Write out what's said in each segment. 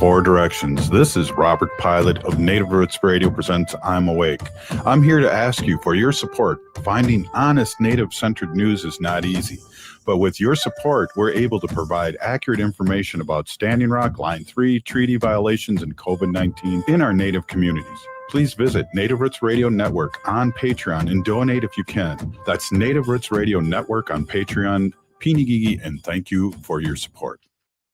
Four Directions. This is Robert Pilot of Native Roots Radio presents I'm Awake. I'm here to ask you for your support. Finding honest Native-centered news is not easy, but with your support, we're able to provide accurate information about Standing Rock, Line 3, treaty violations, and COVID-19 in our Native communities. Please visit Native Roots Radio Network on Patreon and donate if you can. That's Native Roots Radio Network on Patreon. Pinigigi, and thank you for your support.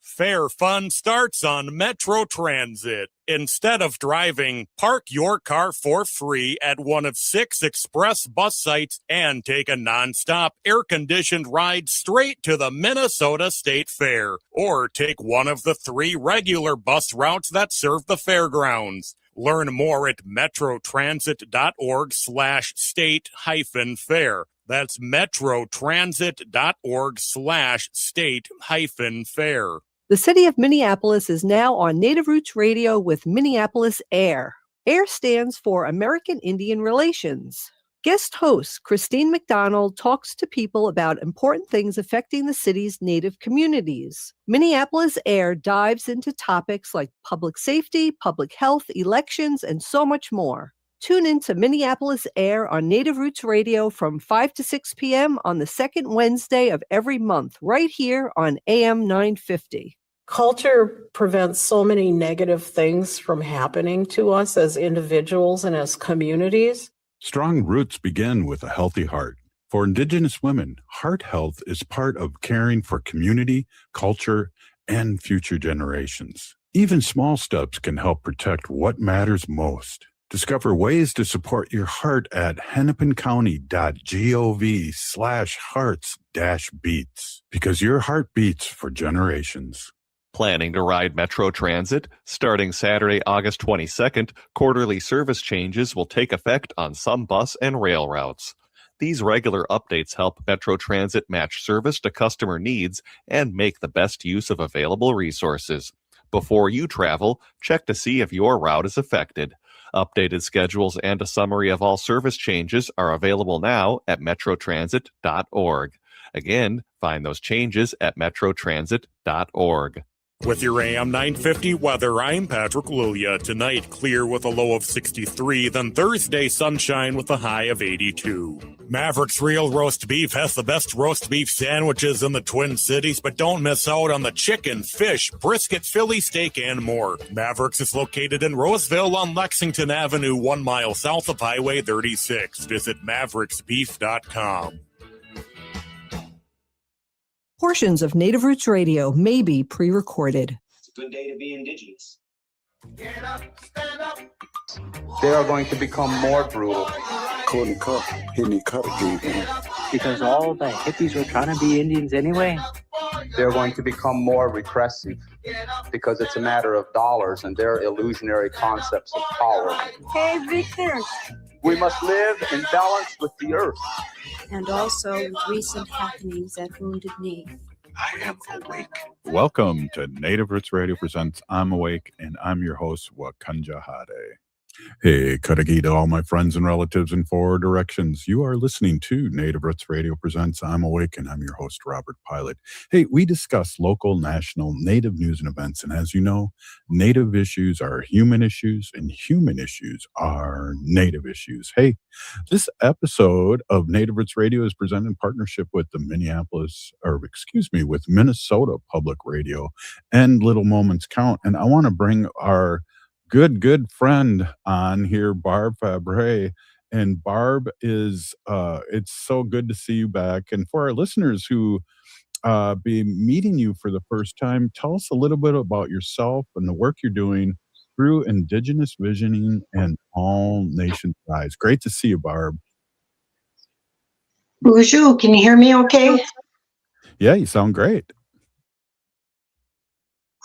Fair fun starts on Metro Transit. Instead of driving, park your car for free at one of 6 express bus sites and take a nonstop air-conditioned ride straight to the Minnesota State Fair. Or take one of the 3 regular bus routes that serve the fairgrounds. Learn more at metrotransit.org/state-fair. That's metrotransit.org/state-fair. The city of Minneapolis is now on Native Roots Radio with Minneapolis AIR. AIR stands for American Indian Relations. Guest host Christine McDonald talks to people about important things affecting the city's Native communities. Minneapolis AIR dives into topics like public safety, public health, elections, and so much more. Tune in to Minneapolis AIR on Native Roots Radio from 5 to 6 p.m. on the second Wednesday of every month, right here on AM 950. Culture prevents so many negative things from happening to us as individuals and as communities. Strong roots begin with a healthy heart. For Indigenous women, heart health is part of caring for community, culture, and future generations. Even small steps can help protect what matters most. Discover ways to support your heart at hennepincounty.gov/hearts-beats, because your heart beats for generations. Planning to ride Metro Transit? Starting Saturday, August 22nd, quarterly service changes will take effect on some bus and rail routes. These regular updates help Metro Transit match service to customer needs and make the best use of available resources. Before you travel, check to see if your route is affected. Updated schedules and a summary of all service changes are available now at metrotransit.org. Again, find those changes at metrotransit.org. With your AM 950 weather, I'm Patrick Lulia. Tonight, clear with a low of 63, then Thursday, sunshine with a high of 82. Maverick's Real Roast Beef has the best roast beef sandwiches in the Twin Cities, but don't miss out on the chicken, fish, brisket, Philly steak, and more. Maverick's is located in Roseville on Lexington Avenue, 1 mile south of Highway 36. Visit mavericksbeef.com. Portions of Native Roots Radio may be pre-recorded. It's a good day to be Indigenous. Get up, stand up. They are going to become more brutal. Because all the hippies were trying to be Indians anyway. They're going to become more repressive because it's a matter of dollars and their illusionary concepts of power. Hey, Victor. We must live in balance with the earth. And also with recent happenings at Wounded Knee. I am awake. Welcome to Native Roots Radio presents I'm Awake, and I'm your host, Wakanja Hade. Hey, Karagi to all my friends and relatives in Four Directions. You are listening to Native Roots Radio presents I'm Awake, and I'm your host, Robert Pilot. Hey, we discuss local, national, Native news and events, and as you know, Native issues are human issues, and human issues are Native issues. Hey, this episode of Native Roots Radio is presented in partnership with the with Minnesota Public Radio and Little Moments Count, and I want to bring our good friend on here, Barb Fabre. And Barb is it's so good to see you back. And for our listeners who be meeting you for the first time, tell us a little bit about yourself and the work you're doing through Indigenous Visioning and All Nations Rise. Great to see you, Barb. Bonjour, can you hear me okay? Yeah, you sound great.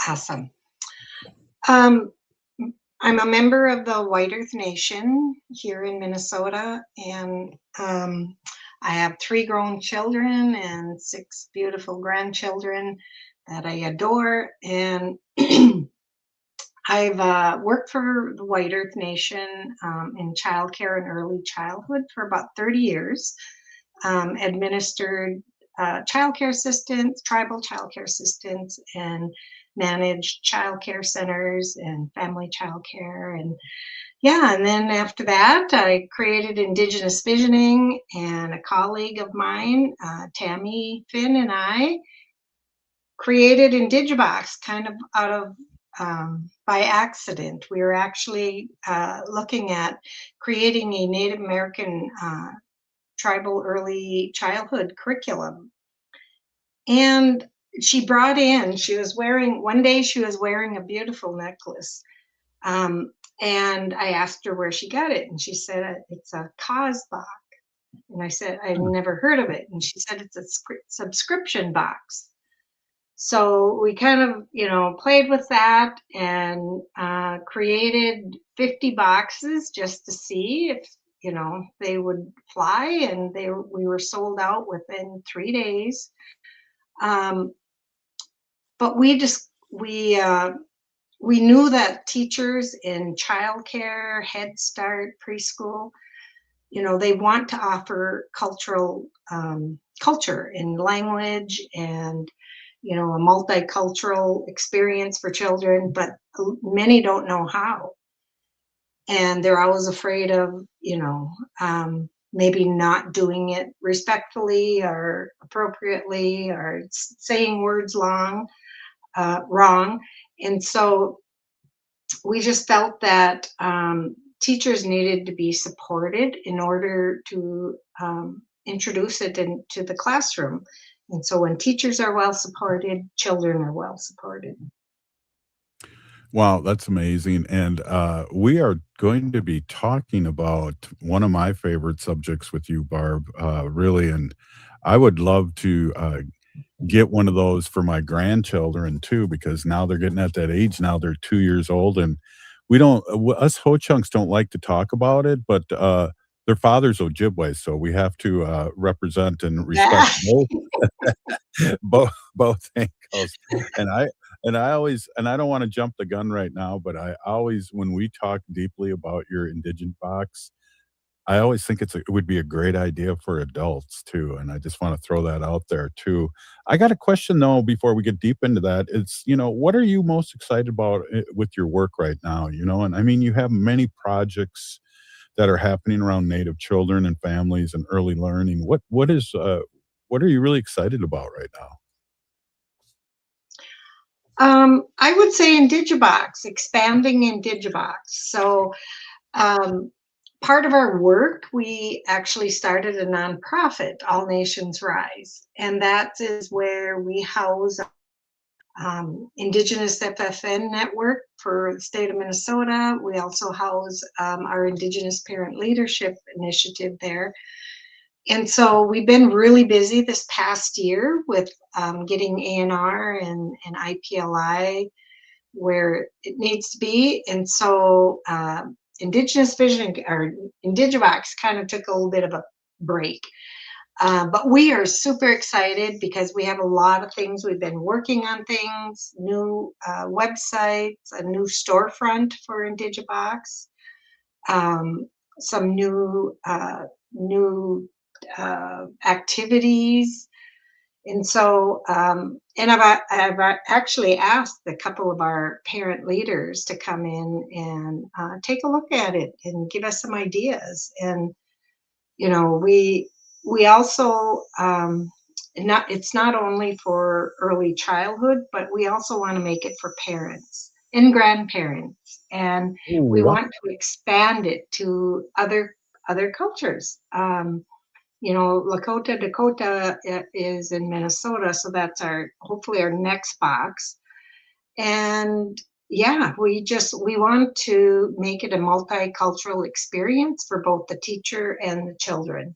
Awesome. I'm a member of the White Earth Nation here in Minnesota, and I have 3 grown children and 6 beautiful grandchildren that I adore. And I've worked for the White Earth Nation in childcare and early childhood for about 30 years, administered childcare assistants, tribal childcare assistants, and managed child care centers and family child care. And yeah, and then after that, I created Indigenous Visioning, and a colleague of mine, Tammy Finn, and I created Indigibox kind of out of by accident. We were actually looking at creating a Native American tribal early childhood curriculum. And she brought in, one day she was wearing a beautiful necklace. And I asked her where she got it. And she said, it's a Kazbach. And I said, I'd never heard of it. And she said, it's a subscription box. So we kind of, played with that and created 50 boxes just to see if, they would fly. And we were sold out within 3 days. But we knew that teachers in childcare, Head Start, preschool, they want to offer culture in language and, a multicultural experience for children, but many don't know how. And they're always afraid of, maybe not doing it respectfully or appropriately or saying words wrong. And so we just felt that teachers needed to be supported in order to introduce it into the classroom. And so when teachers are well supported, children are well supported. Wow, that's amazing. And we are going to be talking about one of my favorite subjects with you, Barb, really. And I would love to get one of those for my grandchildren too, because now they're getting at that age. Now they're 2 years old, and we don't, us Ho Chunks don't like to talk about it, but their father's Ojibwe, so we have to represent and respect both angles. And I always, and I don't want to jump the gun right now, but I always, when we talk deeply about your Indigent box, I always think it would be a great idea for adults too, and I just want to throw that out there too. I got a question though before we get deep into that. It's, what are you most excited about with your work right now? And I mean, you have many projects that are happening around Native children and families and early learning. What are you really excited about right now? I would say Indigibox, expanding Indigibox. So part of our work, we actually started a nonprofit, All Nations Rise, and that is where we house Indigenous FFN network for the state of Minnesota. We also house our Indigenous Parent Leadership Initiative there. And so we've been really busy this past year with getting ANR and IPLI where it needs to be. And so Indigenous Vision, or Indigibox, kind of took a little bit of a break. But we are super excited because we have a lot of things. We've been working on things, new websites, a new storefront for Indigibox, some new activities. And so, and I've actually asked a couple of our parent leaders to come in and take a look at it and give us some ideas. And, we also, it's not only for early childhood, but we also want to make it for parents and grandparents. And we want to expand it to other cultures. Lakota Dakota is in Minnesota, so that's hopefully our next box. And yeah, we want to make it a multicultural experience for both the teacher and the children.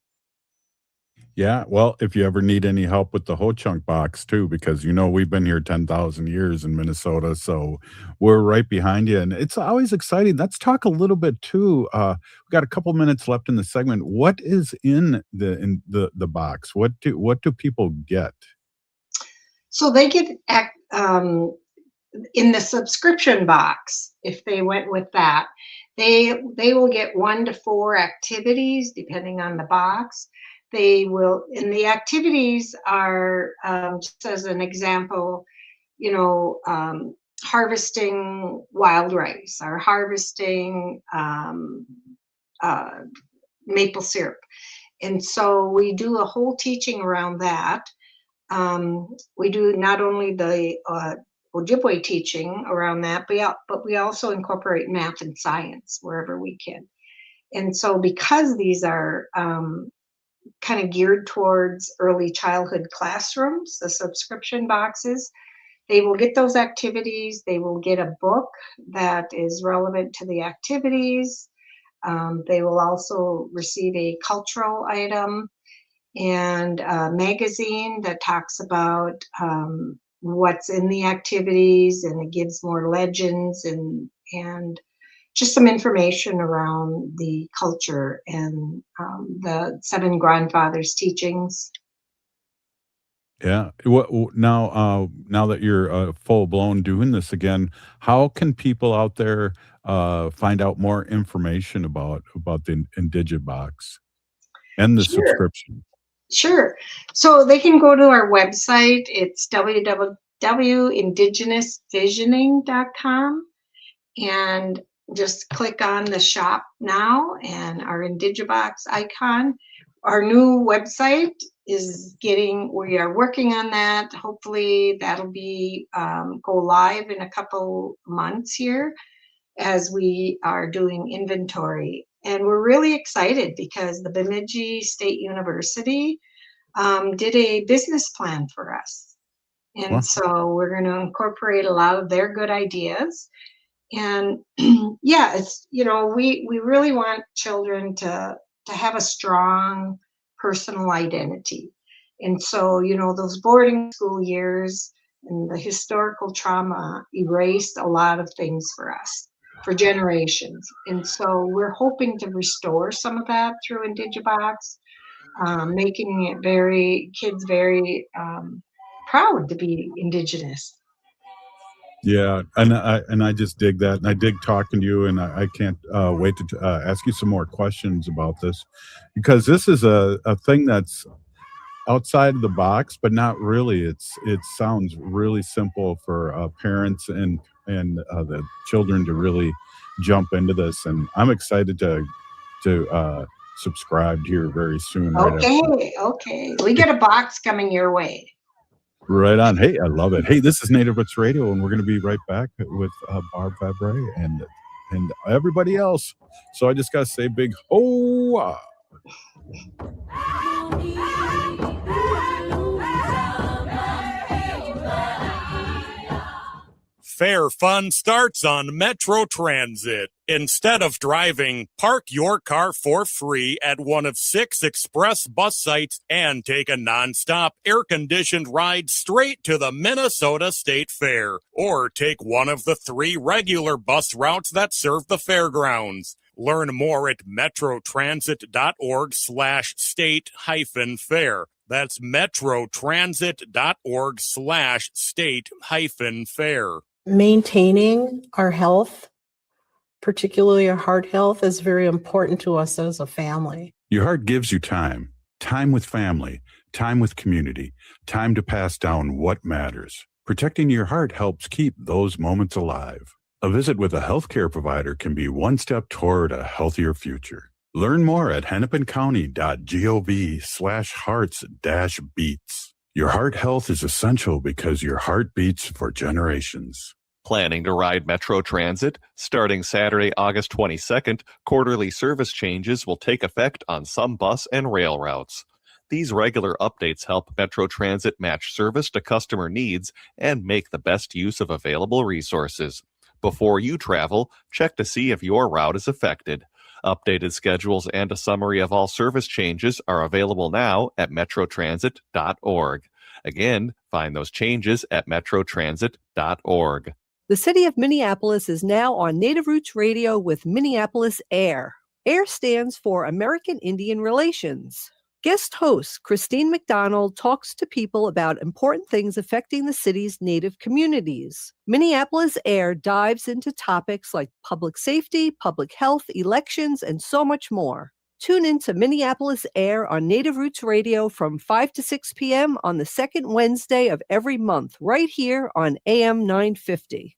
Yeah, well, if you ever need any help with the Ho Chunk box too, because we've been here 10,000 years in Minnesota, so we're right behind you, and it's always exciting. Let's talk a little bit too. We got a couple minutes left in the segment. What is in the box? What do people get? So they get in the subscription box, if they went with that, they will get 1 to 4 activities depending on the box. They will, and the activities are, just as an example, harvesting wild rice or harvesting maple syrup. And so we do a whole teaching around that. We do not only the Ojibwe teaching around that, but we also incorporate math and science wherever we can. And so because these are kind of geared towards early childhood classrooms, the subscription boxes, they will get those activities. They will get a book that is relevant to the activities. They will also receive a cultural item and a magazine that talks about what's in the activities, and it gives more legends and just some information around the culture and the seven grandfathers' teachings. Yeah. Now that you're full blown doing this again, how can people out there find out more information about the Indigibox and the Sure. subscription? Sure. So they can go to our website. It's www.indigenousvisioning.com and just click on the shop now and our Indigibox icon. Our new website is we are working on that. Hopefully that'll be go live in a couple months here as we are doing inventory. And we're really excited because the Bemidji State University did a business plan for us. And Wow. so we're going to incorporate a lot of their good ideas. And yeah, it's, we really want children to have a strong personal identity. And so, those boarding school years and the historical trauma erased a lot of things for us for generations. And so we're hoping to restore some of that through Indigibox, making it kids very proud to be Indigenous. Yeah, and I just dig that, and I dig talking to you, and I can't wait to ask you some more questions about this, because this is a thing that's outside of the box, but not really. It sounds really simple for parents and the children to really jump into this, and I'm excited to subscribe here very soon. Okay. We get a box coming your way. Right on. Hey, I love it. Hey, this is Native Roots Radio, and we're going to be right back with Barb Fabre and everybody else. So I just got to say big ho! Fair fun starts on Metro Transit. Instead of driving, park your car for free at one of 6 express bus sites and take a nonstop air-conditioned ride straight to the Minnesota State Fair. Or take one of the 3 regular bus routes that serve the fairgrounds. Learn more at metrotransit.org/state-fair. That's metrotransit.org/state-fair. Maintaining our health, particularly our heart health, is very important to us as a family. Your heart gives you time with family, time with community, time to pass down what matters. Protecting your heart helps keep those moments alive. A visit with a healthcare provider can be one step toward a healthier future. Learn more at hennepincounty.gov/hearts-beats. Your heart health is essential because your heart beats for generations. Planning to ride Metro Transit? Starting Saturday, August 22nd, quarterly service changes will take effect on some bus and rail routes. These regular updates help Metro Transit match service to customer needs and make the best use of available resources. Before you travel, check to see if your route is affected. Updated schedules and a summary of all service changes are available now at metrotransit.org. Again, find those changes at metrotransit.org. The city of Minneapolis is now on Native Roots Radio with Minneapolis AIR. AIR stands for American Indian Relations. Guest host Christine McDonald talks to people about important things affecting the city's Native communities. Minneapolis AIR dives into topics like public safety, public health, elections, and so much more. Tune in to Minneapolis Air on Native Roots Radio from 5 to 6 p.m. on the second Wednesday of every month, right here on AM 950.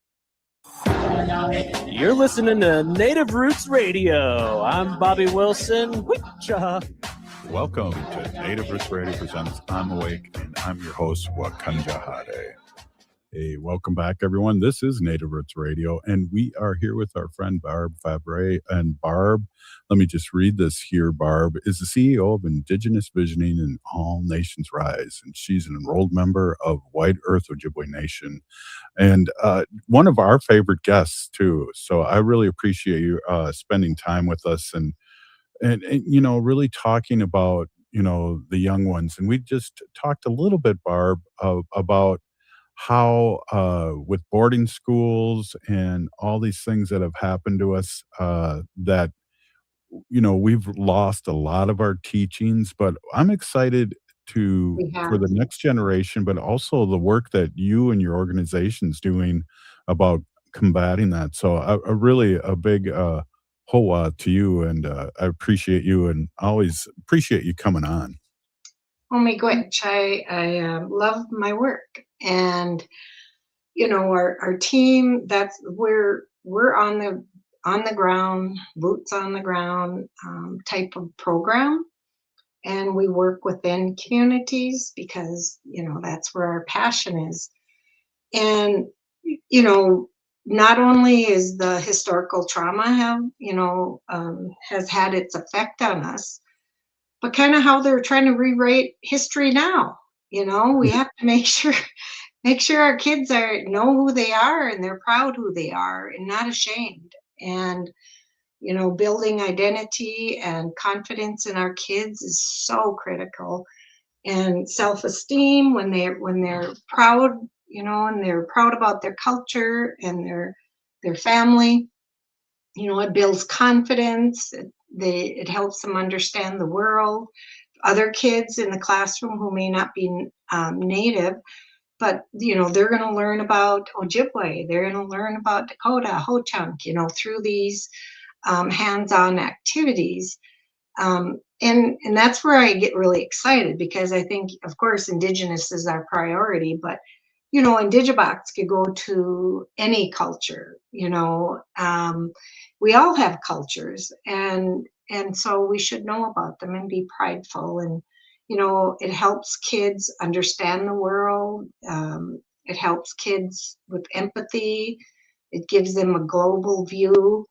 You're listening to Native Roots Radio. I'm Bobby Wilson. Witcha. Welcome to Native Roots Radio presents I'm Awake, and I'm your host, Wakanja Hade. Hey, welcome back, everyone. This is Native Roots Radio, and we are here with our friend Barb Fabre. And Barb, let me just read this here. Barb is the CEO of Indigenous Visioning and All Nations Rise, and she's an enrolled member of White Earth Ojibwe Nation, and one of our favorite guests, too. So I really appreciate you spending time with us and you know, really talking about, you know, the young ones. And we just talked a little bit, Barb, about how with boarding schools and all these things that have happened to us, that you know, we've lost a lot of our teachings, but I'm excited to We for have. the next generation, but also the work that you and your organization's doing about combating that. So a really a big hoa to you, and I appreciate you, and always appreciate you coming on. Oh my gosh, I love my work, and you know our team. That's we're on the ground, boots on the ground type of program, and we work within communities because you know that's where our passion is. And you know, not only is the historical trauma have has had its effect on us, but kind of how they're trying to rewrite history now. You know, we have to make sure our kids are know who they are and they're proud who they are and not ashamed. And you know, building identity and confidence in our kids is so critical. And self-esteem when they're proud, you know, and they're proud about their culture and their family. You know, it builds confidence. It helps them understand the world. Other kids in the classroom who may not be native, but you know they're going to learn about Ojibwe. They're going to learn about Dakota, Ho-Chunk, you know, through these hands-on activities. And that's where I get really excited because I think, of course, Indigenous is our priority, but you know, Indigibox could go to any culture. You know, we all have cultures, and so we should know about them and be prideful. And you know, it helps kids understand the world. It helps kids with empathy. It gives them a global view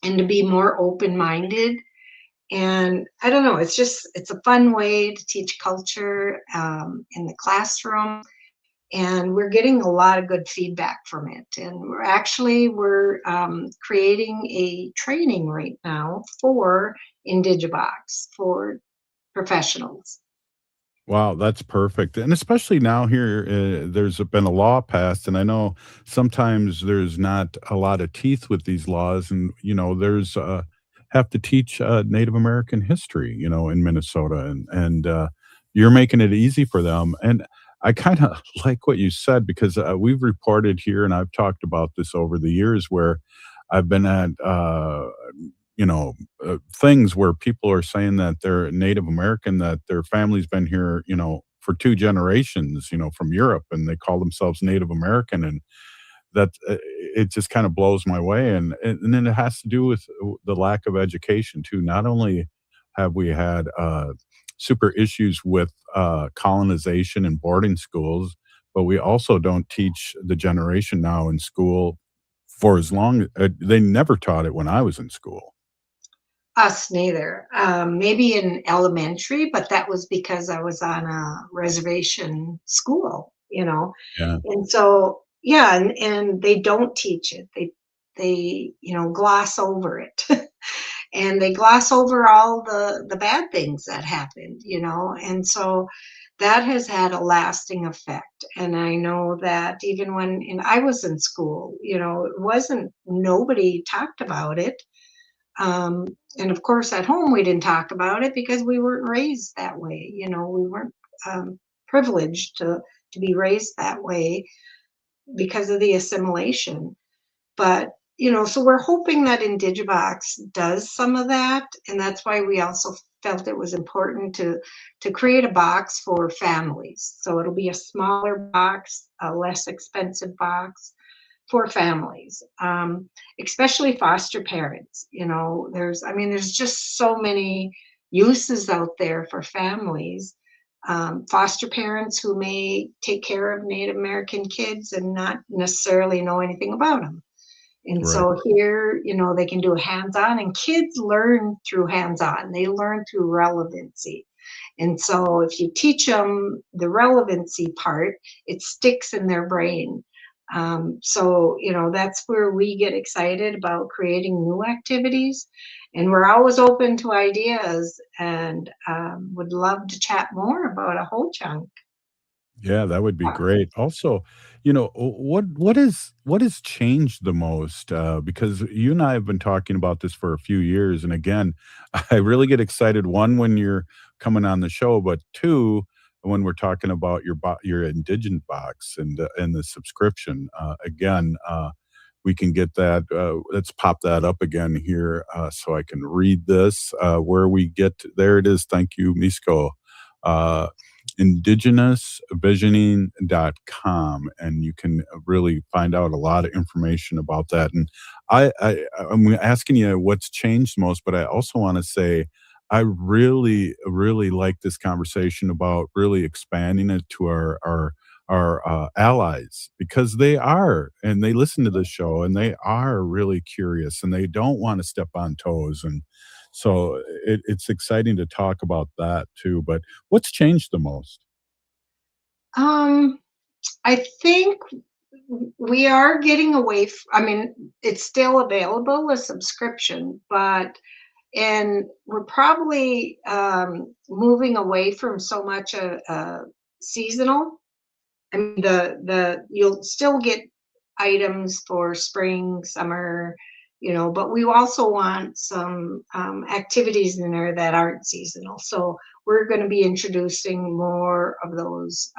and to be more open-minded. And I don't know, it's a fun way to teach culture in the classroom. And we're getting a lot of good feedback from it. And we're creating a training right now for Indigibox for professionals. Wow, that's perfect. And especially now here, there's been a law passed, and I know sometimes there's not a lot of teeth with these laws, and you know, there's have to teach Native American history, you know, in Minnesota, and you're making it easy for them. And I kind of like what you said because we've reported here, and I've talked about this over the years, where I've been at you know, things where people are saying that they're Native American, that their family's been here, you know, for 2 generations, you know, from Europe, and they call themselves Native American, and that it just kind of blows my way. And then it has to do with the lack of education too. Not only have we had super issues with colonization and boarding schools, but we also don't teach the generation now in school for as long. They never taught it when I was in school. Us neither. Maybe in elementary, but that was because I was on a reservation school, you know. Yeah. And so, yeah, and they don't teach it. They you know gloss over it, and they gloss over all the bad things that happened, you know. And so that has had a lasting effect. And I know that even I was in school, you know, it wasn't nobody talked about it. And of course, at home, we didn't talk about it because we weren't raised that way. You know, we weren't privileged to be raised that way because of the assimilation. But so we're hoping that Indigibox does some of that, and that's why we also felt it was important to create a box for families. So it'll be a smaller box, a less expensive box for families, especially foster parents. There's just so many uses out there for families. Foster parents who may take care of Native American kids and not necessarily know anything about them. And Right. so here, they can do hands-on, and kids learn through hands-on. They learn through relevancy. And so if you teach them the relevancy part, it sticks in their brain. That's where we get excited about creating new activities. And we're always open to ideas, and would love to chat more about a whole chunk. Yeah, that would be great. Also, what has changed the most? Because you and I have been talking about this for a few years, and again, I really get excited. One, when you're coming on the show, but two, when we're talking about your Indigent box and the subscription. Again, we can get that. Let's pop that up again here so I can read this. Where we get there it is. Thank you, Misko. Uh, indigenousvisioning.com, and you can really find out a lot of information about that. And I'm asking you what's changed most, but I also want to say I really really like this conversation about really expanding it to our allies, because they are, and they listen to the show, and they are really curious, and they don't want to step on toes. And so it's exciting to talk about that too. But what's changed the most? Um, I think we are getting away. It's still available as subscription, but and we're probably moving away from so much seasonal. I mean, the you'll still get items for spring, summer, but we also want some activities in there that aren't seasonal. So we're going to be introducing more of those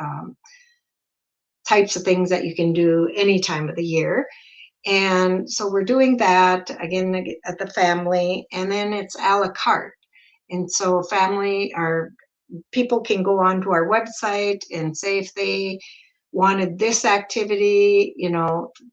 types of things that you can do any time of the year. And so we're doing that again at the family, and then it's a la carte. And so family or people can go onto our website and say if they wanted this activity,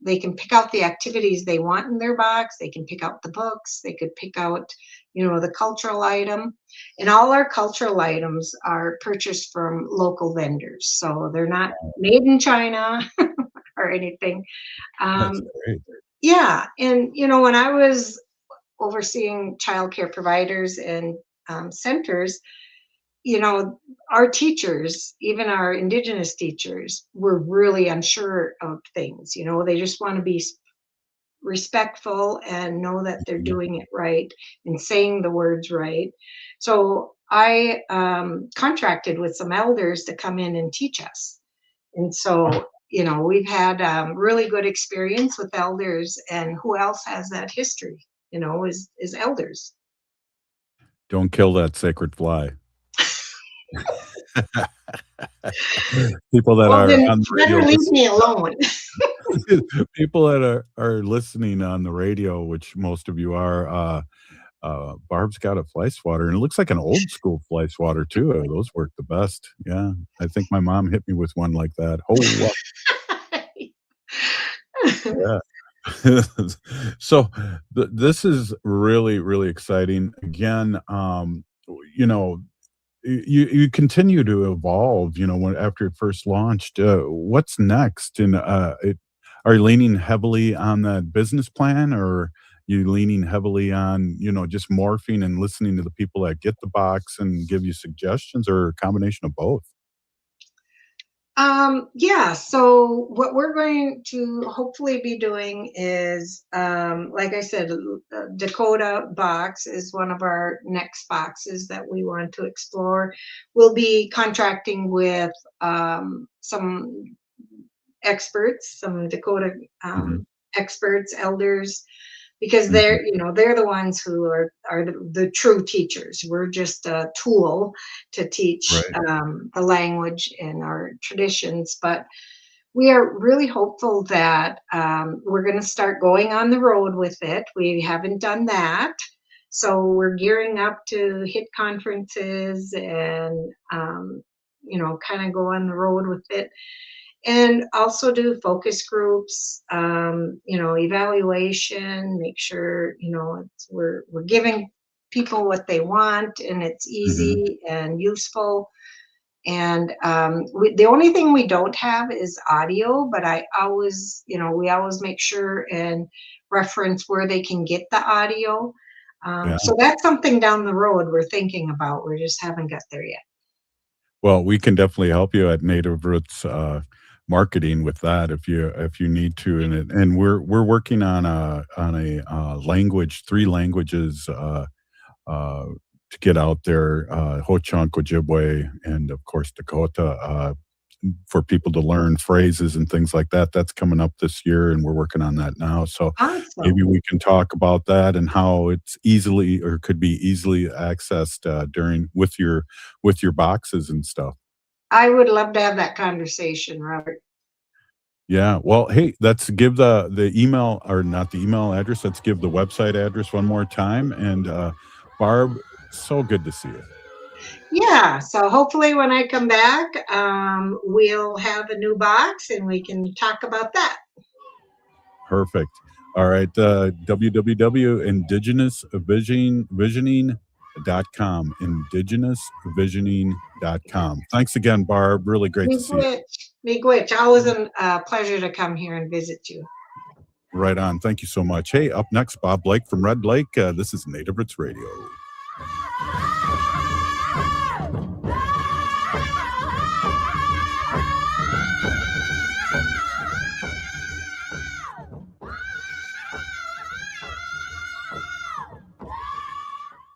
they can pick out the activities they want in their box. They can pick out the books. They could pick out, the cultural item. And all our cultural items are purchased from local vendors. So they're not made in China or anything. That's Um, great. yeah. And, when I was overseeing childcare providers and centers, our teachers, even our Indigenous teachers, were really unsure of things. They just want to be respectful and know that they're Mhm. doing it right and saying the words right. So I contracted with some elders to come in and teach us. And so, we've had really good experience with elders, and who else has that history, is elders. Don't kill that sacred fly. People that Well, are then on the better radio leave listening. me alone. People that are listening on the radio, which most of you are, Barb's got a fly swatter, and it looks like an old school fly swatter too. Those work the best. Yeah, I think my mom hit me with one like that. Oh, yeah. So this is really really exciting. Again, you know, you continue to evolve. When after it first launched, what's next? And are you leaning heavily on that business plan, or you leaning heavily on just morphing and listening to the people that get the box and give you suggestions, or a combination of both? Yeah, so what we're going to hopefully be doing is, like I said, Dakota box is one of our next boxes that we want to explore. We'll be contracting with some experts, some Dakota Mhm. experts, elders, because Mhm. they're the ones who are the true teachers. We're just a tool to teach Right. the language and our traditions, but we are really hopeful that we're going to start going on the road with it. We haven't done that. So we're gearing up to hit conferences and, kind of go on the road with it. And also do focus groups, evaluation, make sure, we're giving people what they want and it's easy and useful. And the only thing we don't have is audio, but we always make sure and reference where they can get the audio. So that's something down the road we're thinking about. We just haven't got there yet. Well, we can definitely help you at Native Roots marketing with that if you need to, and we're working on a language, 3 languages to get out there, Ho-Chunk, Ojibwe, and of course Dakota, for people to learn phrases and things like that. That's coming up this year, and we're working on that now. So maybe we can talk about that and how it's easily or could be easily accessed with your boxes and stuff. I would love to have that conversation, Robert. Yeah. Well, hey, let's give the email, or not the email address. Let's give the website address one more time. And Barb, so good to see you. Yeah. So hopefully when I come back, we'll have a new box and we can talk about that. Perfect. All right. www.indigenousvisioning.com. Indigenousvisioning.com. Thanks again, Barb. Really great to see you. Miigwech. Always a pleasure to come here and visit you. Right on. Thank you so much. Hey, up next, Bob Blake from Red Lake. This is Native Roots Radio.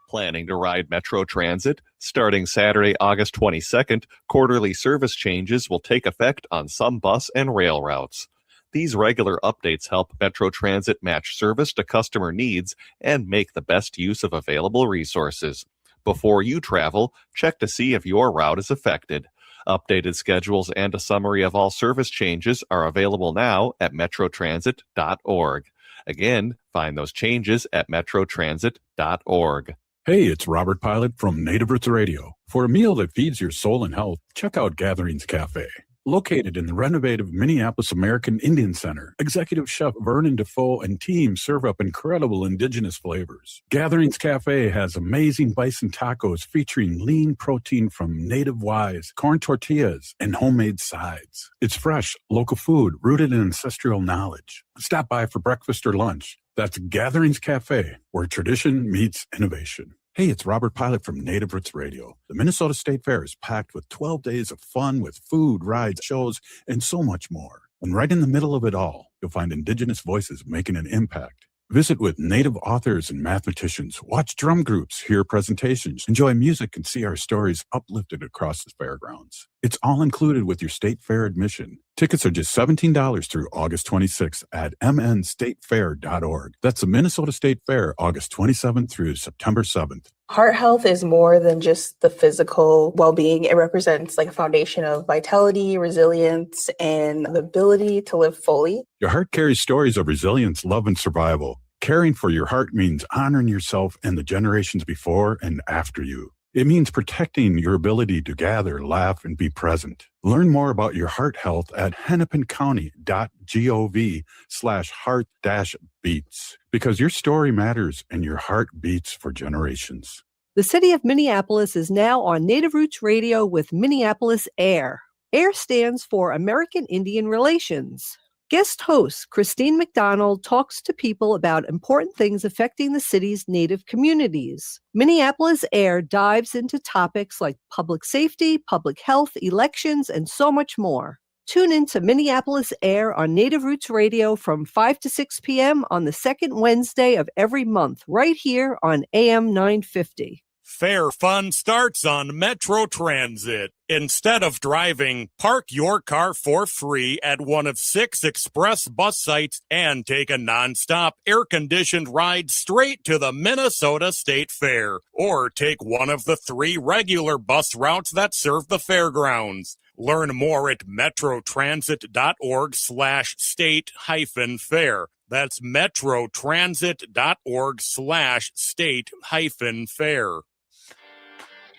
Planning to ride Metro Transit? Starting Saturday, August 22nd, quarterly service changes will take effect on some bus and rail routes. These regular updates help Metro Transit match service to customer needs and make the best use of available resources. Before you travel, check to see if your route is affected. Updated schedules and a summary of all service changes are available now at metrotransit.org. Again, find those changes at metrotransit.org. Hey, it's Robert Pilot from Native Roots Radio. For a meal that feeds your soul and health, check out Gatherings Cafe. Located in the renovated Minneapolis American Indian Center, Executive Chef Vernon Defoe and team serve up incredible indigenous flavors. Gatherings Cafe has amazing bison tacos featuring lean protein from native wise, corn tortillas, and homemade sides. It's fresh, local food rooted in ancestral knowledge. Stop by for breakfast or lunch. That's Gatherings Cafe, where tradition meets innovation. Hey, it's Robert Pilot from Native Roots Radio. The Minnesota State Fair is packed with 12 days of fun with food, rides, shows, and so much more. And right in the middle of it all, you'll find Indigenous voices making an impact. Visit with Native authors and mathematicians, watch drum groups, hear presentations, enjoy music, and see our stories uplifted across the fairgrounds. It's all included with your state fair admission. Tickets are just $17 through August 26th at mnstatefair.org. That's the Minnesota State Fair, August 27th through September 7th. Heart health is more than just the physical well-being. It represents like a foundation of vitality, resilience, and the ability to live fully. Your heart carries stories of resilience, love, and survival. Caring for your heart means honoring yourself and the generations before and after you. It means protecting your ability to gather, laugh, and be present. Learn more about your heart health at hennepincounty.gov/heart-beats, because your story matters and your heart beats for generations. The city of Minneapolis is now on Native Roots Radio with Minneapolis AIR. AIR stands for American Indian Relations. Guest host Christine McDonald talks to people about important things affecting the city's Native communities. Minneapolis AIR dives into topics like public safety, public health, elections, and so much more. Tune in to Minneapolis AIR on Native Roots Radio from 5 to 6 p.m. on the second Wednesday of every month, right here on AM 950. Fair fun starts on Metro Transit. Instead of driving, park your car for free at one of 6 express bus sites and take a nonstop air-conditioned ride straight to the Minnesota State Fair. Or take one of the 3 regular bus routes that serve the fairgrounds. Learn more at metrotransit.org/state-fair. That's metrotransit.org/state-fair.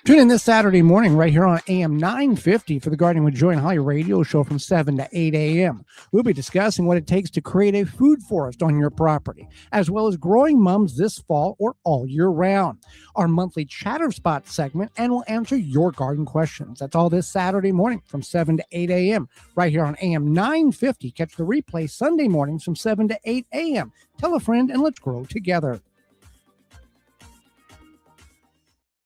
Tune in this Saturday morning right here on AM 950 for the Gardening with Joy and Holly radio show from 7 to 8 a.m. We'll be discussing what it takes to create a food forest on your property, as well as growing mums this fall or all year round. Our monthly Chatter Spot segment, and we'll answer your garden questions. That's all this Saturday morning from 7 to 8 a.m. right here on AM 950. Catch the replay Sunday mornings from 7 to 8 a.m. Tell a friend and let's grow together.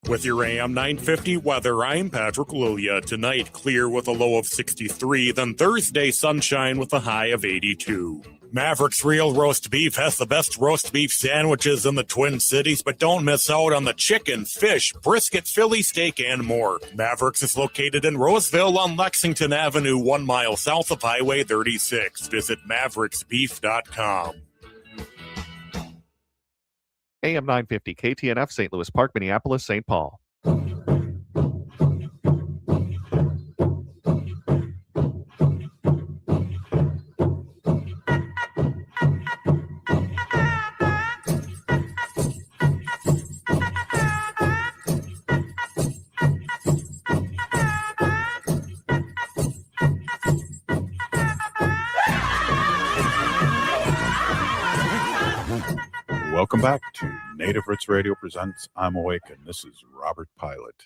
With your AM 950 weather, I'm Patrick Lulia. Tonight, clear with a low of 63, then Thursday, sunshine with a high of 82. Maverick's Real Roast Beef has the best roast beef sandwiches in the Twin Cities, but don't miss out on the chicken, fish, brisket, Philly steak, and more. Maverick's is located in Roseville on Lexington Avenue, 1 mile south of Highway 36. Visit mavericksbeef.com. AM 950 KTNF, St. Louis Park, Minneapolis, St. Paul. Welcome back to Native Roots Radio Presents I'm Awake, and this is Robert Pilot.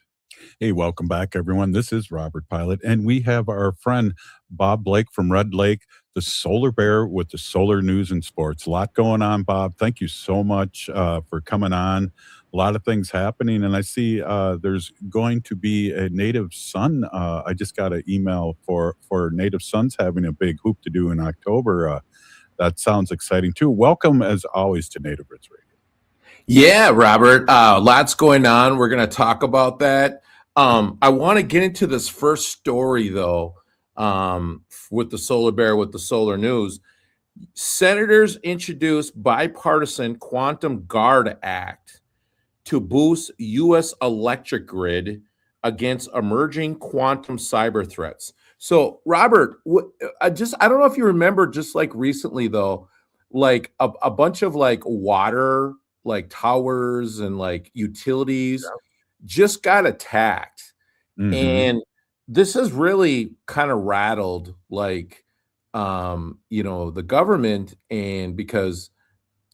Hey, welcome back, everyone. This is Robert Pilot, and we have our friend Bob Blake from Red Lake, the Solar Bear with the Solar News and Sports. A lot going on, Bob. Thank you so much for coming on. A lot of things happening, and I see there's going to be a Native Sun. I just got an email for Native Sons having a big hoop to do in October. That sounds exciting, too. Welcome, as always, to Native Roots Radio. Yeah, Robert, lots going on. We're going to talk about that. I want to get into this first story, though, with the Solar Bear, with the Solar News. Senators introduced bipartisan Quantum Guard Act to boost U.S. electric grid against emerging quantum cyber threats. So, Robert, I don't know if you remember, just like recently, though, like a bunch of like water, like towers and like utilities just got attacked. Mm-hmm. And this has really kind of rattled like, the government, and because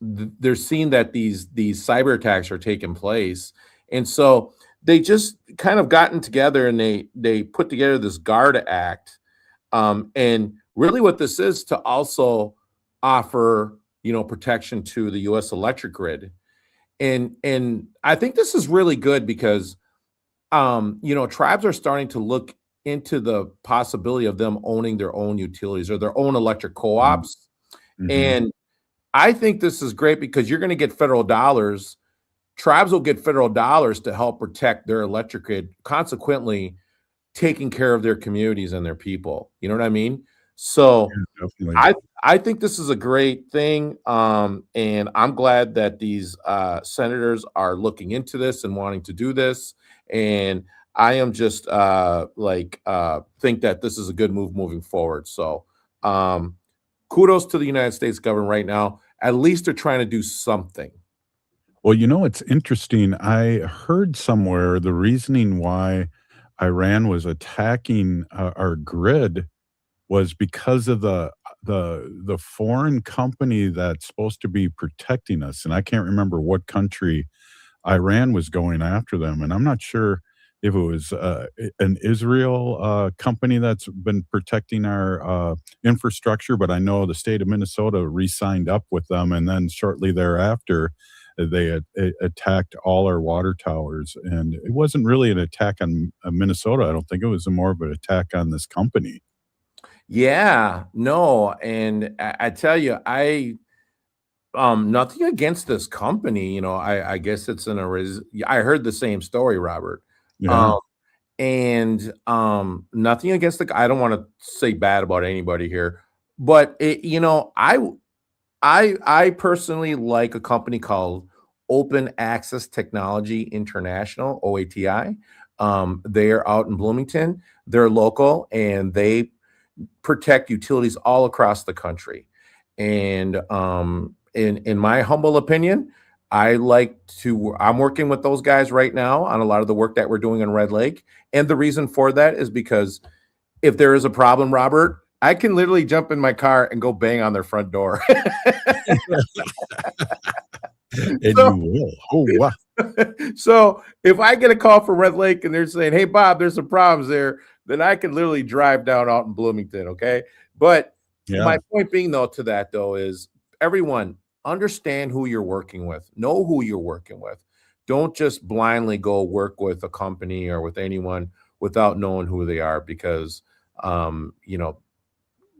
they're seeing that these cyber attacks are taking place. And so they just kind of gotten together and they put together this Guard Act. And really what this is to also offer, protection to the U.S. electric grid. And I think this is really good because, tribes are starting to look into the possibility of them owning their own utilities or their own electric co-ops. Mm-hmm. And I think this is great because you're going to get federal dollars. Tribes will get federal dollars to help protect their electric grid, consequently taking care of their communities and their people. You know what I mean? So yeah, I think this is a great thing. And I'm glad that these senators are looking into this and wanting to do this. And I am just think that this is a good move moving forward. So kudos to the United States government right now. At least they're trying to do something. Well, it's interesting. I heard somewhere the reasoning why Iran was attacking our grid was because of the foreign company that's supposed to be protecting us. And I can't remember what country Iran was going after them. And I'm not sure if it was an Israel company that's been protecting our infrastructure, but I know the state of Minnesota re-signed up with them. And then shortly thereafter, they attacked all our water towers. And it wasn't really an attack on Minnesota. I don't think it was more of an attack on this company. Yeah, no. And I tell you, nothing against this company. I guess it's I heard the same story, Robert. Yeah. And nothing against I don't want to say bad about anybody here, but I personally like a company called Open Access Technology International, OATI. They're out in Bloomington. They're local, and they protect utilities all across the country. And in my humble opinion, I'm working with those guys right now on a lot of the work that we're doing in Red Lake. And the reason for that is because if there is a problem, Robert, I can literally jump in my car and go bang on their front door. And you will. Oh, wow. So if I get a call from Red Lake and they're saying, "Hey, Bob, there's some problems there," then I can literally drive down out in Bloomington. Okay. But my point being, though, to that, though, is everyone understand who you're working with, know who you're working with. Don't just blindly go work with a company or with anyone without knowing who they are, because,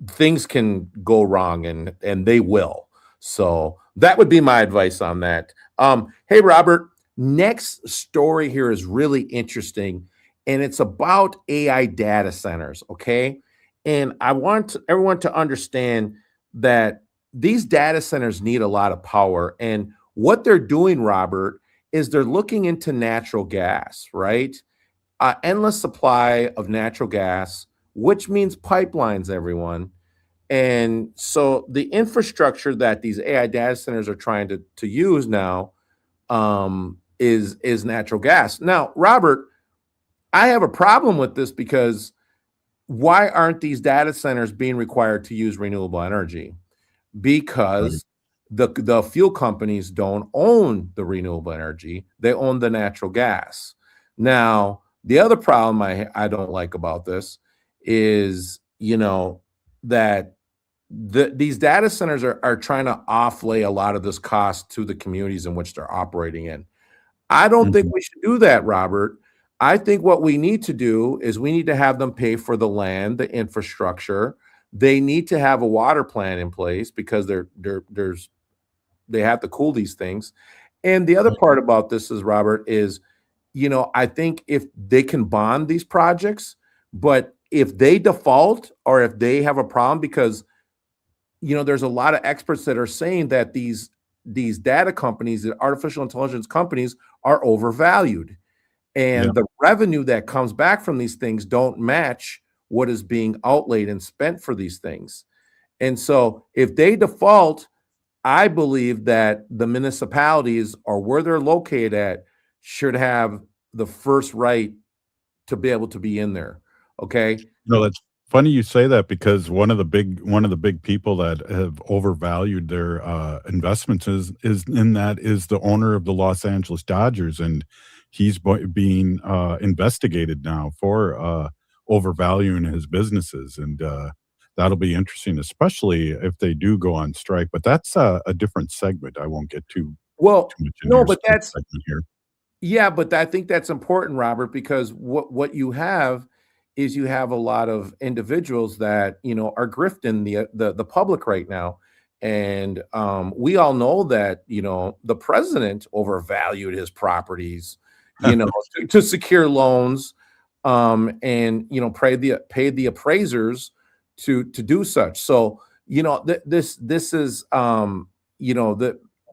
things can go wrong, and they will. So that would be my advice on that. Hey, Robert, next story here is really interesting, and it's about AI data centers, okay? And I want everyone to understand that these data centers need a lot of power. And what they're doing, Robert, is they're looking into natural gas, right? Endless supply of natural gas, which means pipelines, everyone. And so the infrastructure that these AI data centers are trying to use now is natural gas. Now, Robert, I have a problem with this, because why aren't these data centers being required to use renewable energy? Because the fuel companies don't own the renewable energy, they own the natural gas. Now, the other problem I don't like about this is, that these data centers are trying to offlay a lot of this cost to the communities in which they're operating in. I don't think we should do that, Robert. I think what we need to do is we need to have them pay for the land, the infrastructure. They need to have a water plan in place, because they have to cool these things. And the other part about this is, Robert, is, I think if they can bond these projects, but if they default or if they have a problem, because, there's a lot of experts that are saying that these data companies, the artificial intelligence companies, are overvalued. And the revenue that comes back from these things don't match what is being outlaid and spent for these things. And so if they default, I believe that the municipalities, or where they're located at, should have the first right to be able to be in there. Okay. No, that's funny you say that, because one of the big people that have overvalued their investments is the owner of the Los Angeles Dodgers, and he's being investigated now for overvaluing his businesses, and that'll be interesting, especially if they do go on strike. But that's a different segment. I won't get too much into no, your but that's segment here. Yeah, but I think that's important, Robert, because what you have is you have a lot of individuals that are grifting the public right now. And we all know that the president overvalued his properties, to secure loans, and paid the appraisers to do such. So this is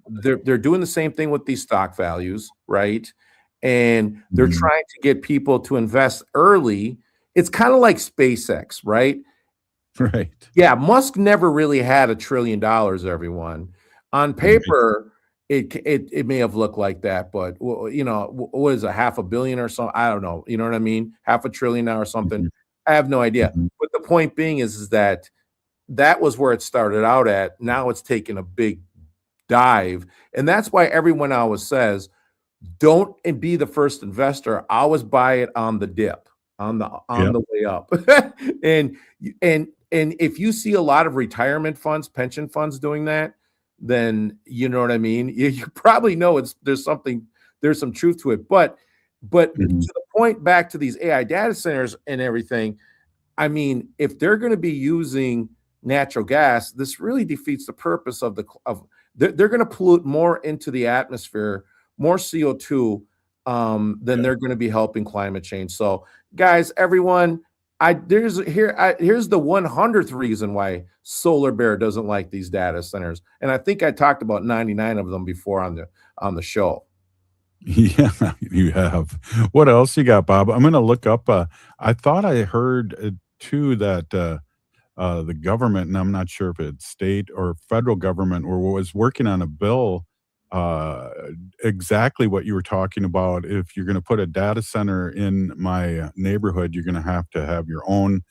they're doing the same thing with these stock values, right? And they're trying to get people to invest early. It's kind of like SpaceX, right? Right. Yeah, Musk never really had $1 trillion, everyone. On paper, it may have looked like that, but what is it, $500 million or something? I don't know. You know what I mean? $500 billion now or something. I have no idea. But the point being is that was where it started out at. Now it's taken a big dive. And that's why everyone always says, don't be the first investor. Always buy it on the dip, on the way up. and if you see a lot of retirement funds, pension funds doing that, then you know what I mean? You probably know there's some truth to it. But to the point, back to these AI data centers and everything, I mean, if they're going to be using natural gas, this really defeats the purpose of they're going to pollute more into the atmosphere, more CO2, than they're going to be helping climate change. So, guys, everyone, here's the 100th reason why Solar Bear doesn't like these data centers, and I think I talked about 99 of them before on the show. Yeah, you have. What else you got, Bob? I'm going to look up. I thought I heard too that the government, and I'm not sure if it's state or federal government, or was working on a bill uh, exactly what you were talking about. If you're going to put a data center in my neighborhood, you're going to have your own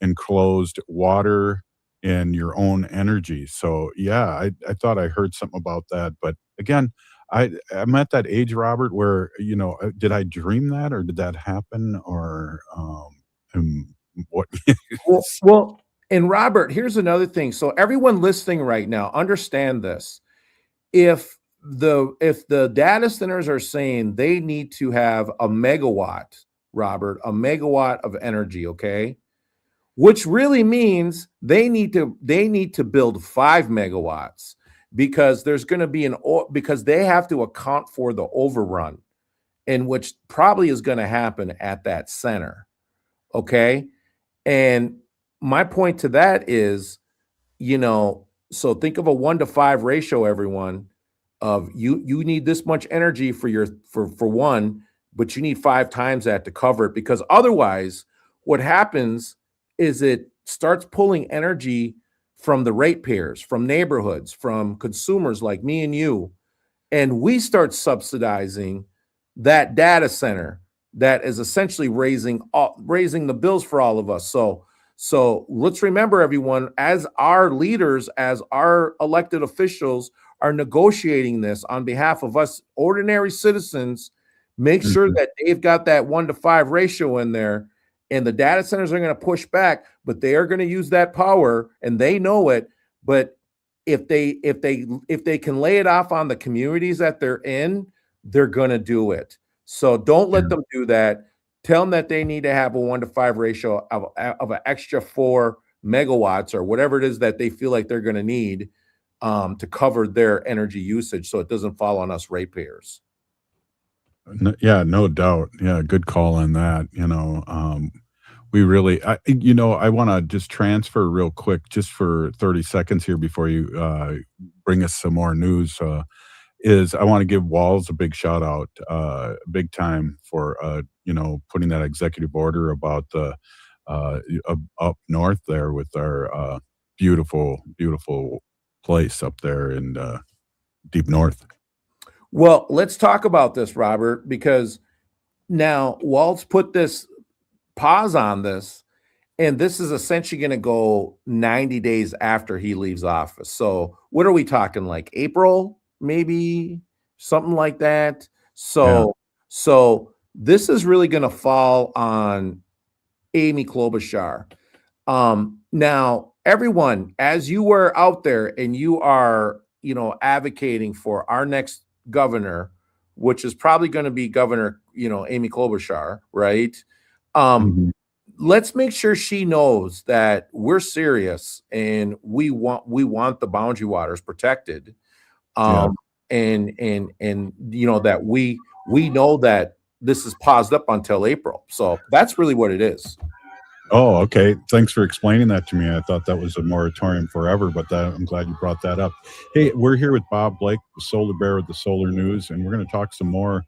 enclosed water and your own energy. So yeah, I thought I heard something about that, but again, I'm at that age, Robert, where did I dream that, or did that happen, or what? Well, and Robert, here's another thing. So everyone listening right now, understand this. If the data centers are saying they need to have a megawatt, Robert, a megawatt of energy, okay? Which really means they need to build 5 megawatts, because there's going to be because they have to account for the overrun, and which probably is going to happen at that center, okay? And my point to that is, so think of a 1 to 5 ratio, everyone, of you need this much energy for one, but you need 5 times that to cover it, because otherwise what happens is it starts pulling energy from the ratepayers, from neighborhoods, from consumers like me and you, and we start subsidizing that data center that is essentially raising the bills for all of us. So let's remember, everyone, as our leaders, as our elected officials are negotiating this on behalf of us ordinary citizens, make sure that they've got that 1 to 5 ratio in there. And the data centers are going to push back, but they are going to use that power, and they know it. But if they can lay it off on the communities that they're in, they're going to do it. So don't let them do that. Tell them that they need to have a 1 to 5 ratio of an extra 4 megawatts or whatever it is that they feel like they're going to need to cover their energy usage, so it doesn't fall on us ratepayers. Yeah, no doubt. Yeah, good call on that. We really, I want to just transfer real quick, just for 30 seconds here before you bring us some more news. Is I want to give Walls a big shout out, big time for putting that executive order about the up north there with our beautiful, beautiful place up there in deep north. Well, let's talk about this, Robert, because now Waltz put this pause on this, and this is essentially going to go 90 days after he leaves office. So what are we talking, like April, maybe something like that? So this is really going to fall on Amy Klobuchar. Now, everyone, as you were out there and you are, advocating for our next governor, which is probably going to be Governor, Amy Klobuchar, right? Let's make sure she knows that we're serious and we want the boundary waters protected. And that we know that this is paused up until April. So that's really what it is. Oh, okay. Thanks for explaining that to me. I thought that was a moratorium forever, but I'm glad you brought that up. Hey, we're here with Bob Blake, the Solar Bear with the Solar News, and we're going to talk some more.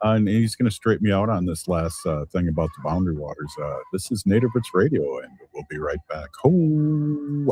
And he's going to straighten me out on this last thing about the boundary waters. This is Native Roots Radio, and we'll be right back. Ho!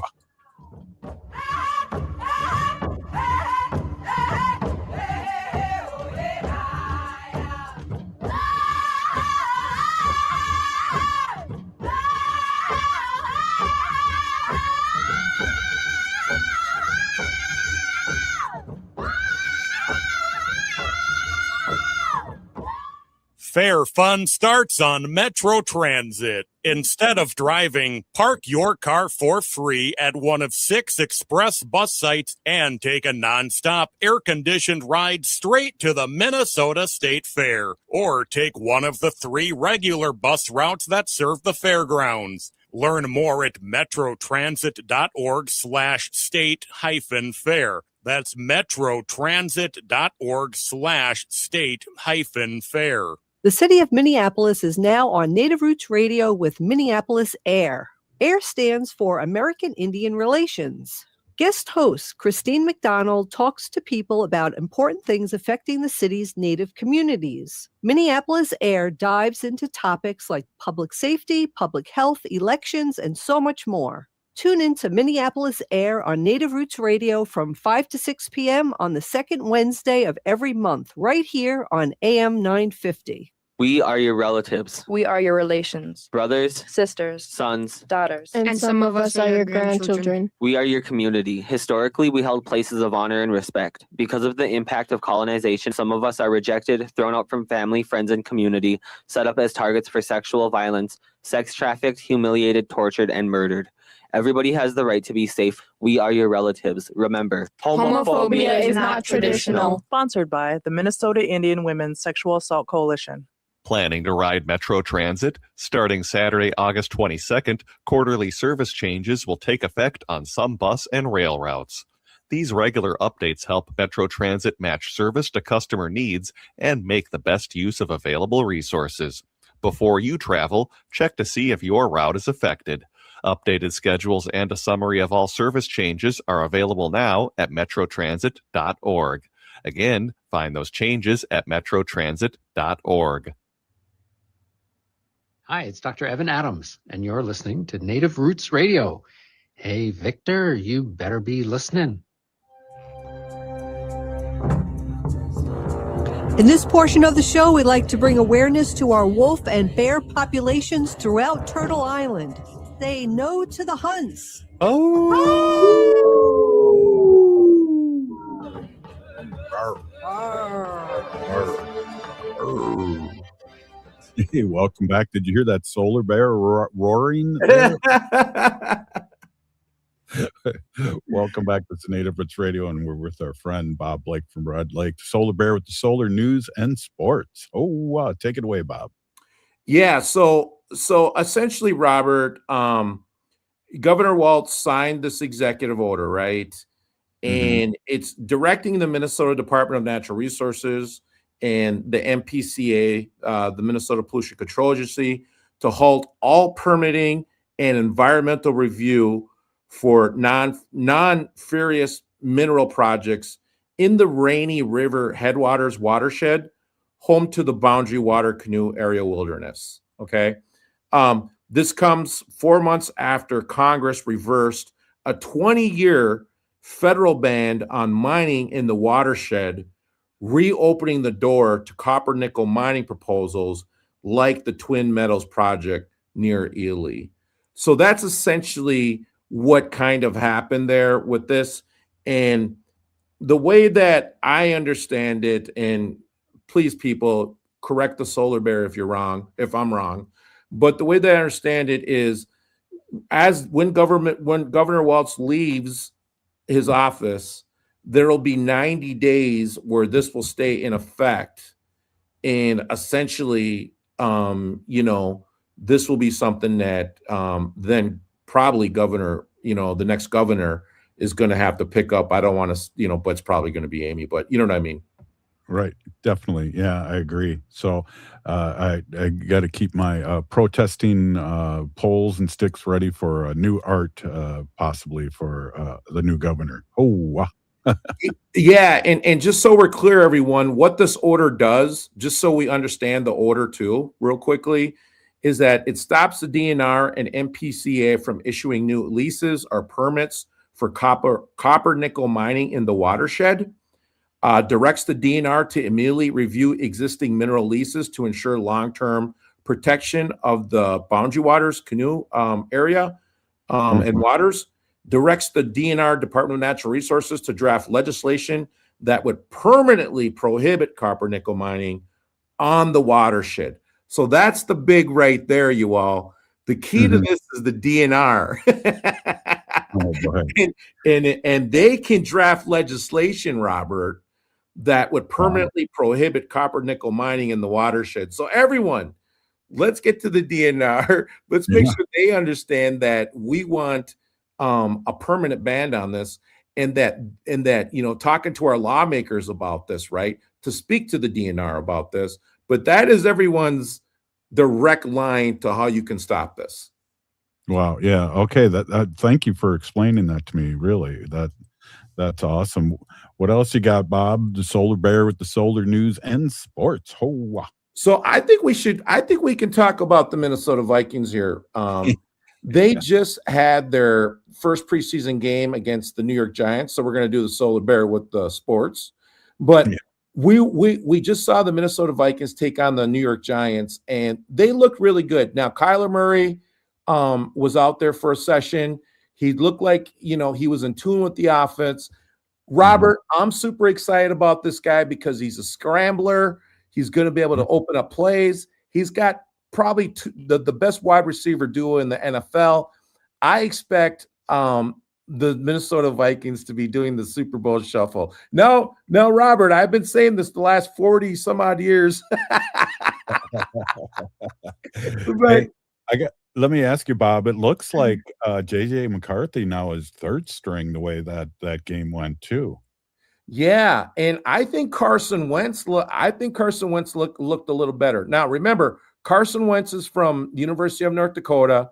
Fair fun starts on Metro Transit. Instead of driving, park your car for free at one of 6 express bus sites and take a nonstop air-conditioned ride straight to the Minnesota State Fair. Or take one of the 3 regular bus routes that serve the fairgrounds. Learn more at metrotransit.org/state-fair. That's metrotransit.org/state-fair. The city of Minneapolis is now on Native Roots Radio with Minneapolis AIR. AIR stands for American Indian Relations. Guest host Christine McDonald talks to people about important things affecting the city's Native communities. Minneapolis Air dives into topics like public safety, public health, elections, and so much more. Tune in to Minneapolis Air on Native Roots Radio from 5 to 6 p.m. on the second Wednesday of every month, right here on AM 950. We are your relatives. We are your relations. Brothers, sisters, sons, daughters. And some of us are your grandchildren. We are your community. Historically, we held places of honor and respect. Because of the impact of colonization, some of us are rejected, thrown out from family, friends, and community, set up as targets for sexual violence, sex trafficked, humiliated, tortured, and murdered. Everybody has the right to be safe. We are your relatives. Remember, homophobia is not traditional. Sponsored by the Minnesota Indian Women's Sexual Assault Coalition. Planning to ride Metro Transit? Starting Saturday, August 22nd, quarterly service changes will take effect on some bus and rail routes. These regular updates help Metro Transit match service to customer needs and make the best use of available resources. Before you travel, check to see if your route is affected. Updated schedules and a summary of all service changes are available now at metrotransit.org. Again, find those changes at metrotransit.org. Hi, it's Dr. Evan Adams, and you're listening to Native Roots Radio. Hey, Victor, you better be listening. In this portion of the show, we'd like to bring awareness to our wolf and bear populations throughout Turtle Island. Say no to the hunts. Hey, welcome back. Did you hear that solar bear roaring? Welcome back to Native Roots Radio, and we're with our friend Bob Blake from Red Lake, Solar Bear with the solar news and sports. Oh, take it away, Bob. Yeah, so essentially, Robert, Governor Walz signed this executive order, right? And it's directing the Minnesota Department of Natural Resources and the MPCA, the Minnesota Pollution Control Agency, to halt all permitting and environmental review for non-ferrous mineral projects in the Rainy River Headwaters watershed, home to the Boundary Water Canoe Area Wilderness. Okay. This comes 4 months after Congress reversed a 20-year federal ban on mining in the watershed, reopening the door to copper nickel mining proposals like the Twin Metals project near Ely. So that's essentially what kind of happened there with this. And the way that I understand it, and please people correct the solar bear if I'm wrong, but the way that I understand it is, when Governor Walz leaves his office, there will be 90 days where this will stay in effect. And essentially, this will be something that then probably the next governor is going to have to pick up. I don't want to, but it's probably going to be Amy, but you know what I mean? Right. Definitely. Yeah, I agree. So I got to keep my protesting poles and sticks ready for a new art, possibly for the new governor. Oh, wow. Yeah. And just so we're clear, everyone, what this order does, just so we understand the order too, real quickly, is that it stops the DNR and MPCA from issuing new leases or permits for copper nickel mining in the watershed. Directs the DNR to immediately review existing mineral leases to ensure long-term protection of the Boundary Waters Canoe area and waters. Directs the DNR, Department of Natural Resources, to draft legislation that would permanently prohibit copper nickel mining on the watershed. So that's the big right there, you all. The key to this is the DNR. And they can draft legislation, Robert, that would permanently prohibit copper nickel mining in the watershed. So everyone, let's get to the DNR. Let's make sure they understand that we want a permanent ban on this, and that talking to our lawmakers about this, right, to speak to the DNR about this. But that is everyone's direct line to how you can stop this. Wow. Yeah. Okay. Thank you for explaining that to me. Really, that's awesome. What else you got, Bob? The Solar Bear with the solar news and sports. Oh, wow. So I think we can talk about the Minnesota Vikings here. They just had their first preseason game against the New York Giants. So we're going to do the Solar Bear with the sports. But Yeah. we just saw the Minnesota Vikings take on the New York Giants, and they looked really good. Now, Kyler Murray was out there for a session. He looked like, he was in tune with the offense. Robert, I'm super excited about this guy because he's a scrambler. He's going to be able to open up plays. He's got probably the best wide receiver duo in the NFL. I expect the Minnesota Vikings to be doing the Super Bowl shuffle. No, Robert, I've been saying this the last 40 some odd years. Hey, let me ask you, Bob. It looks like JJ McCarthy now is third string the way that game went too. Yeah, and I think Carson Wentz looked a little better. Now, remember, Carson Wentz is from University of North Dakota.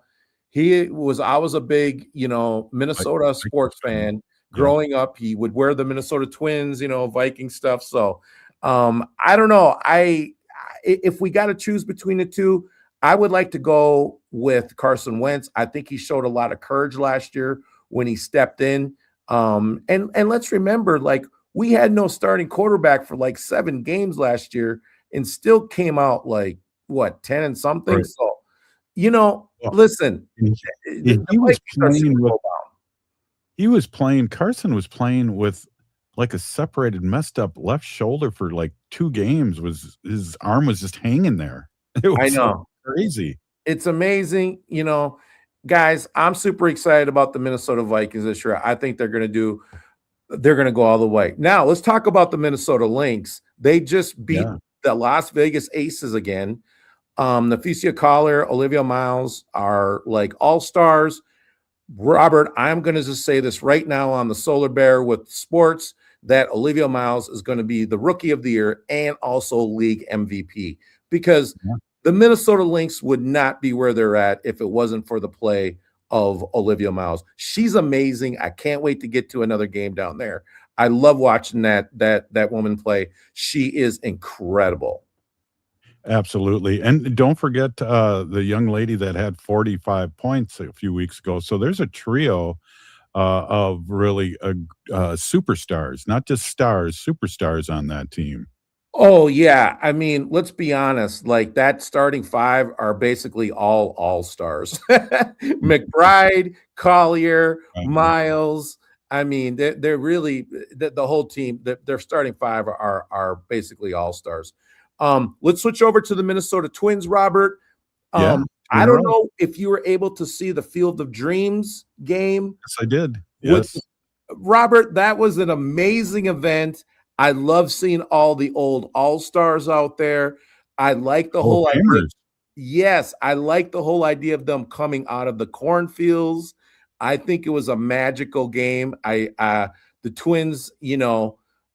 I was a big, Minnesota sports fan growing up. He would wear the Minnesota Twins, Viking stuff. So, I don't know. If we got to choose between the two, I would like to go with Carson Wentz. I think he showed a lot of courage last year when he stepped in. And let's remember, like, we had no starting quarterback for like 7 games last year and still came out like 10 and something. Right. So, listen, Carson was playing with like a separated, messed up left shoulder for like 2 games. His arm was just hanging there. It was I know. crazy. It's amazing. Guys, I'm super excited about the Minnesota Vikings this year. I think they're going to go all the way. Now, let's talk about the Minnesota Lynx. They just beat the Las Vegas Aces again. Neficia Collier, Olivia Miles are like all-stars. Robert, I'm going to just say this right now on the Solar Bear with sports, that Olivia Miles is going to be the Rookie of the Year and also League MVP, because the Minnesota Lynx would not be where they're at if it wasn't for the play of Olivia Miles. She's amazing. I can't wait to get to another game down there. I love watching that woman play. She is incredible. Absolutely. And don't forget the young lady that had 45 points a few weeks ago. So there's a trio of really superstars, not just stars, superstars on that team. Oh, yeah. I mean, let's be honest. Like, that starting 5 are basically all stars. McBride, Collier, Miles. I mean, they're really the whole team. Their starting 5 are basically all stars. Let's switch over to the Minnesota Twins, Robert. I don't know if you were able to see the Field of Dreams game. Yes, I did. Yes. Robert, that was an amazing event. I love seeing all the old all-stars out there. I like the whole idea. Yes, I like the whole idea of them coming out of the cornfields. I think it was a magical game. The Twins,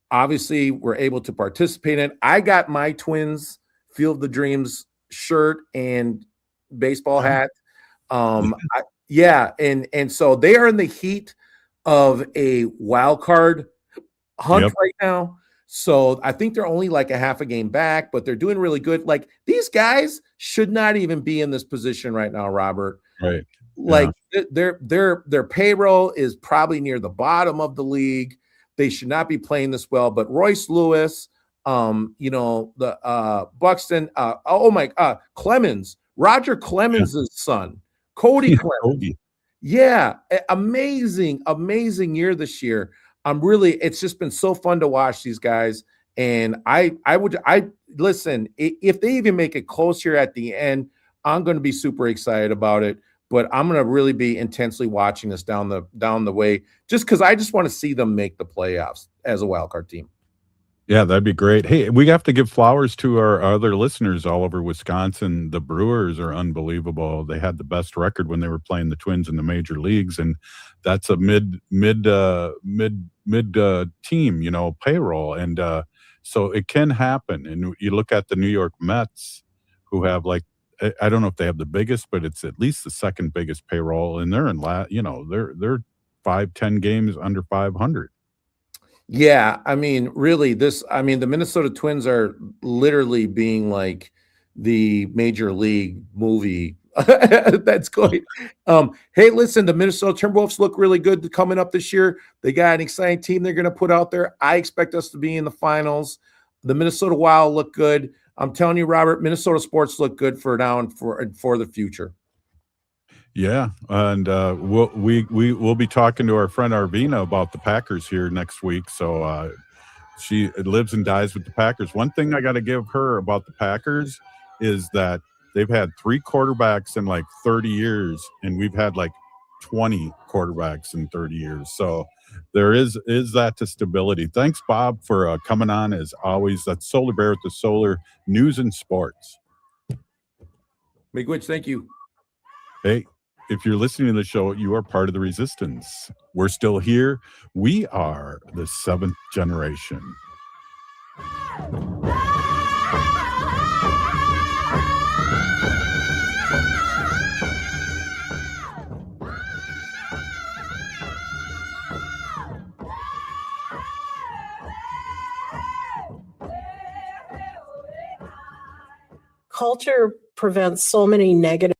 obviously were able to participate in it. I got my Twins Field of the Dreams shirt and baseball hat. And so they are in the heat of a wild card hunt right now. So I think they're only like a half a game back, but they're doing really good. Like, these guys should not even be in this position right now, Robert. Right. Like, their payroll is probably near the bottom of the league. They should not be playing this well. But Royce Lewis, the Buxton, Clemens, Roger Clemens' son, Cody Clemens. Yeah, amazing year this year. It's just been so fun to watch these guys. And I listen, if they even make it close here at the end, I'm going to be super excited about it. But I'm going to really be intensely watching this down the way, just because I just want to see them make the playoffs as a wildcard team. Yeah, that'd be great. Hey, we have to give flowers to our other listeners all over Wisconsin. The Brewers are unbelievable. They had the best record when they were playing the Twins in the major leagues, and that's a mid team, payroll, and so it can happen. And you look at the New York Mets, who have like I don't know if they have the biggest, but it's at least the second biggest payroll, and they're in they're 5-10 games under 500. Yeah, I mean, really, the Minnesota Twins are literally being like the major league movie that's going. Hey, listen, the Minnesota Timberwolves look really good coming up this year. They got an exciting team they're going to put out there. I expect us to be in the finals. The Minnesota Wild look good. I'm telling you, Robert, Minnesota sports look good for now and for the future. Yeah, and we'll be talking to our friend Arvina about the Packers here next week. So she lives and dies with the Packers. One thing I got to give her about the Packers is that they've had 3 quarterbacks in like 30 years, and we've had like 20 quarterbacks in 30 years. So there is that to stability. Thanks, Bob, for coming on as always. That's Solar Bear with the Solar News and Sports. Miigwech, thank you. Hey, if you're listening to the show, you are part of the resistance. We're still here. We are the 7th generation. Culture prevents so many negative